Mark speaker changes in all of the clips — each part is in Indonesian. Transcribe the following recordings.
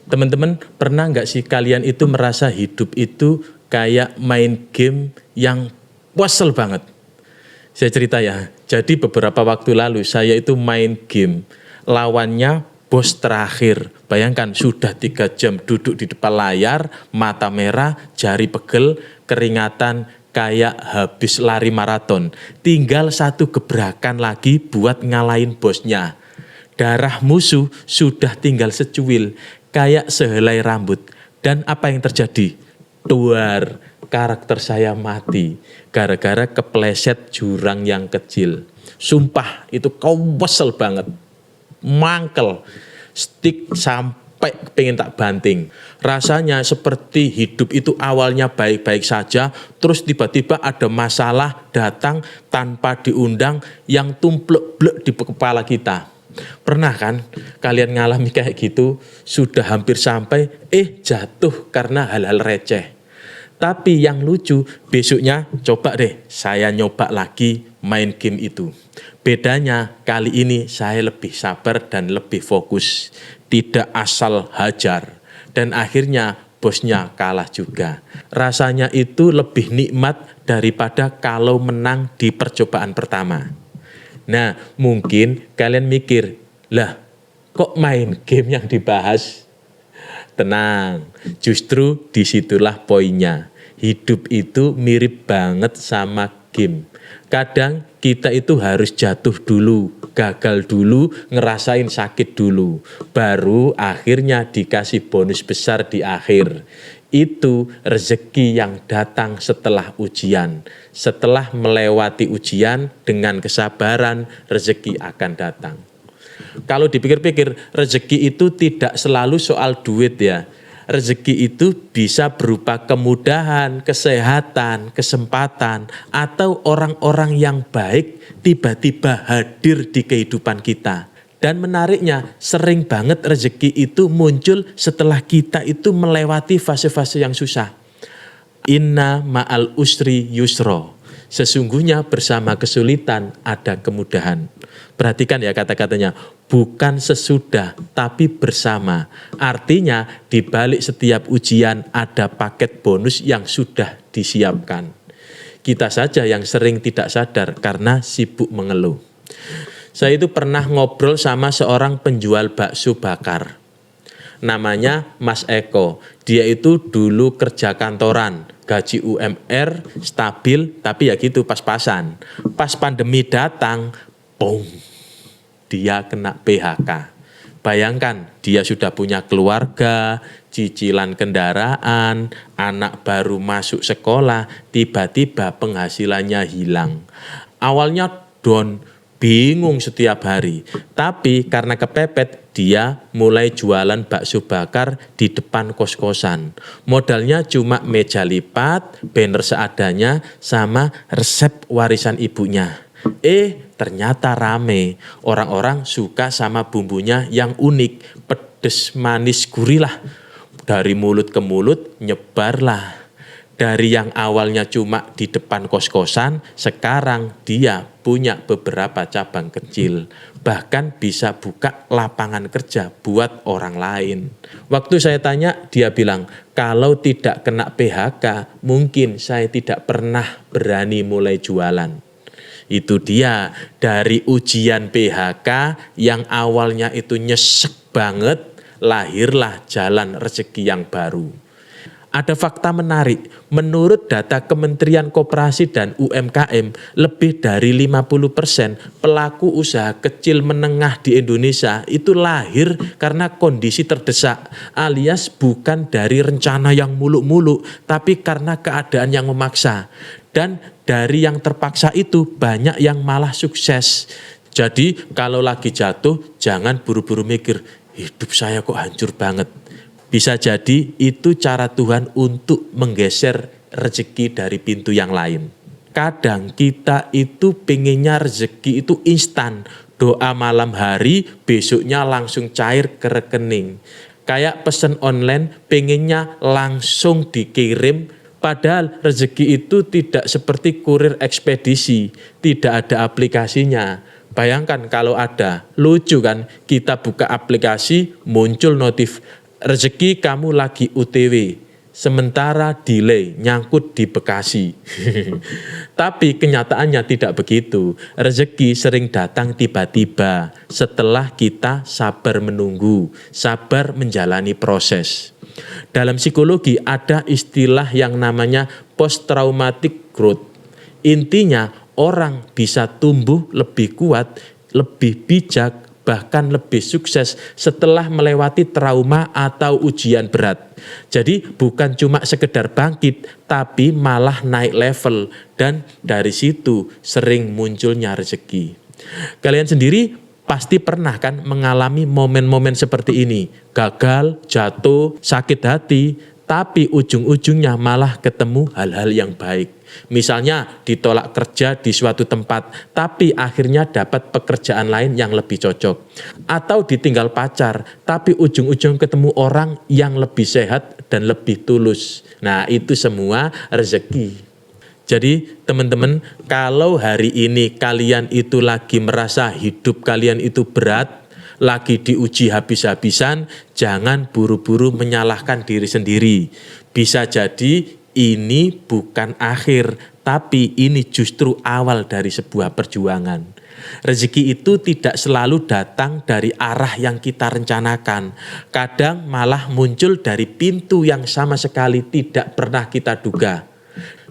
Speaker 1: Teman-teman pernah nggak sih kalian itu merasa hidup itu kayak main game yang puasel banget? Saya cerita ya, jadi beberapa waktu lalu saya itu main game, lawannya bos terakhir. Bayangkan sudah 3 jam duduk di depan layar, mata merah, jari pegel, keringatan kayak habis lari maraton. Tinggal satu gebrakan lagi buat ngalahin bosnya. Darah musuh sudah tinggal secuil, kayak sehelai rambut. Dan apa yang terjadi? Duar, karakter saya mati gara-gara kepleset jurang yang kecil. Sumpah itu kesel banget, mangkel, stick sampai pengen tak banting. Rasanya seperti hidup itu awalnya baik-baik saja, terus tiba-tiba ada masalah datang tanpa diundang yang tumplek-blek di kepala kita. Pernah kan kalian ngalami kayak gitu, sudah hampir sampai jatuh karena hal-hal receh. Tapi yang lucu, besoknya coba deh saya nyoba lagi main game itu. Bedanya kali ini saya lebih sabar dan lebih fokus, tidak asal hajar. Dan akhirnya bosnya kalah juga. Rasanya itu lebih nikmat daripada kalau menang di percobaan pertama. Nah, mungkin kalian mikir, lah kok main game yang dibahas? Tenang, justru disitulah poinnya. Hidup itu mirip banget sama game. Kadang kita itu harus jatuh dulu, gagal dulu, ngerasain sakit dulu. Baru akhirnya dikasih bonus besar di akhir. Itu rezeki yang datang setelah ujian. Setelah melewati ujian dengan kesabaran, rezeki akan datang. Kalau dipikir-pikir, rezeki itu tidak selalu soal duit ya. Rezeki itu bisa berupa kemudahan, kesehatan, kesempatan, atau orang-orang yang baik tiba-tiba hadir di kehidupan kita. Dan menariknya, sering banget rezeki itu muncul setelah kita itu melewati fase-fase yang susah. Inna ma'al usri yusro. Sesungguhnya bersama kesulitan ada kemudahan. Perhatikan ya kata-katanya, bukan sesudah tapi bersama. Artinya di balik setiap ujian ada paket bonus yang sudah disiapkan. Kita saja yang sering tidak sadar karena sibuk mengeluh. Saya itu pernah ngobrol sama seorang penjual bakso bakar. Namanya Mas Eko. Dia itu dulu kerja kantoran, gaji UMR stabil, tapi ya gitu pas-pasan. Pas pandemi datang, boom, dia kena PHK. Bayangkan dia sudah punya keluarga, cicilan kendaraan, anak baru masuk sekolah, tiba-tiba penghasilannya hilang. Awalnya down, bingung setiap hari. Tapi karena kepepet, dia mulai jualan bakso bakar di depan kos-kosan. Modalnya cuma meja lipat, banner seadanya, sama resep warisan ibunya. Ternyata rame. Orang-orang suka sama bumbunya yang unik, pedes, manis, gurih lah. Dari mulut ke mulut nyebarlah. Dari yang awalnya cuma di depan kos-kosan, sekarang dia punya beberapa cabang kecil. Bahkan bisa buka lapangan kerja buat orang lain. Waktu saya tanya, dia bilang, kalau tidak kena PHK, mungkin saya tidak pernah berani mulai jualan. Itu dia, dari ujian PHK yang awalnya itu nyesek banget, lahirlah jalan rezeki yang baru. Ada fakta menarik, menurut data Kementerian Koperasi dan UMKM, lebih dari 50% pelaku usaha kecil menengah di Indonesia itu lahir karena kondisi terdesak, alias bukan dari rencana yang muluk-muluk, tapi karena keadaan yang memaksa. Dan dari yang terpaksa itu banyak yang malah sukses. Jadi kalau lagi jatuh, jangan buru-buru mikir, hidup saya kok hancur banget. Bisa jadi itu cara Tuhan untuk menggeser rezeki dari pintu yang lain. Kadang kita itu pengennya rezeki itu instan. Doa malam hari, besoknya langsung cair ke rekening. Kayak pesan online, pengennya langsung dikirim. Padahal rezeki itu tidak seperti kurir ekspedisi. Tidak ada aplikasinya. Bayangkan kalau ada, lucu kan, kita buka aplikasi, muncul notif, rezeki kamu lagi UTW, sementara delay nyangkut di Bekasi. Tapi kenyataannya tidak begitu. Rezeki sering datang tiba-tiba setelah kita sabar menunggu, sabar menjalani proses. Dalam psikologi ada istilah yang namanya post traumatic growth. Intinya orang bisa tumbuh lebih kuat, lebih bijak, bahkan lebih sukses setelah melewati trauma atau ujian berat. Jadi bukan cuma sekedar bangkit, tapi malah naik level, dan dari situ sering munculnya rezeki. Kalian sendiri pasti pernah kan mengalami momen-momen seperti ini, gagal, jatuh, sakit hati, tapi ujung-ujungnya malah ketemu hal-hal yang baik. Misalnya ditolak kerja di suatu tempat, tapi akhirnya dapat pekerjaan lain yang lebih cocok. Atau ditinggal pacar, tapi ujung-ujung ketemu orang yang lebih sehat dan lebih tulus. Nah, itu semua rezeki. Jadi teman-teman, kalau hari ini kalian itu lagi merasa hidup kalian itu berat, lagi diuji habis-habisan, jangan buru-buru menyalahkan diri sendiri. Bisa jadi ini bukan akhir, tapi ini justru awal dari sebuah perjuangan. Rezeki itu tidak selalu datang dari arah yang kita rencanakan. Kadang malah muncul dari pintu yang sama sekali tidak pernah kita duga.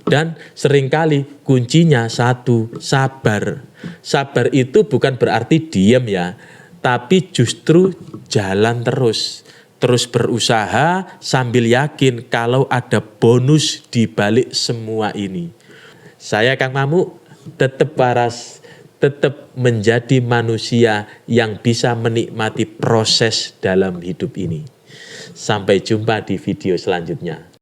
Speaker 1: Dan seringkali kuncinya satu, sabar. Sabar itu bukan berarti diam ya, tapi justru jalan terus. Terus berusaha sambil yakin kalau ada bonus di balik semua ini. Saya Kang Mamu tetap waras, tetap menjadi manusia yang bisa menikmati proses dalam hidup ini. Sampai jumpa di video selanjutnya.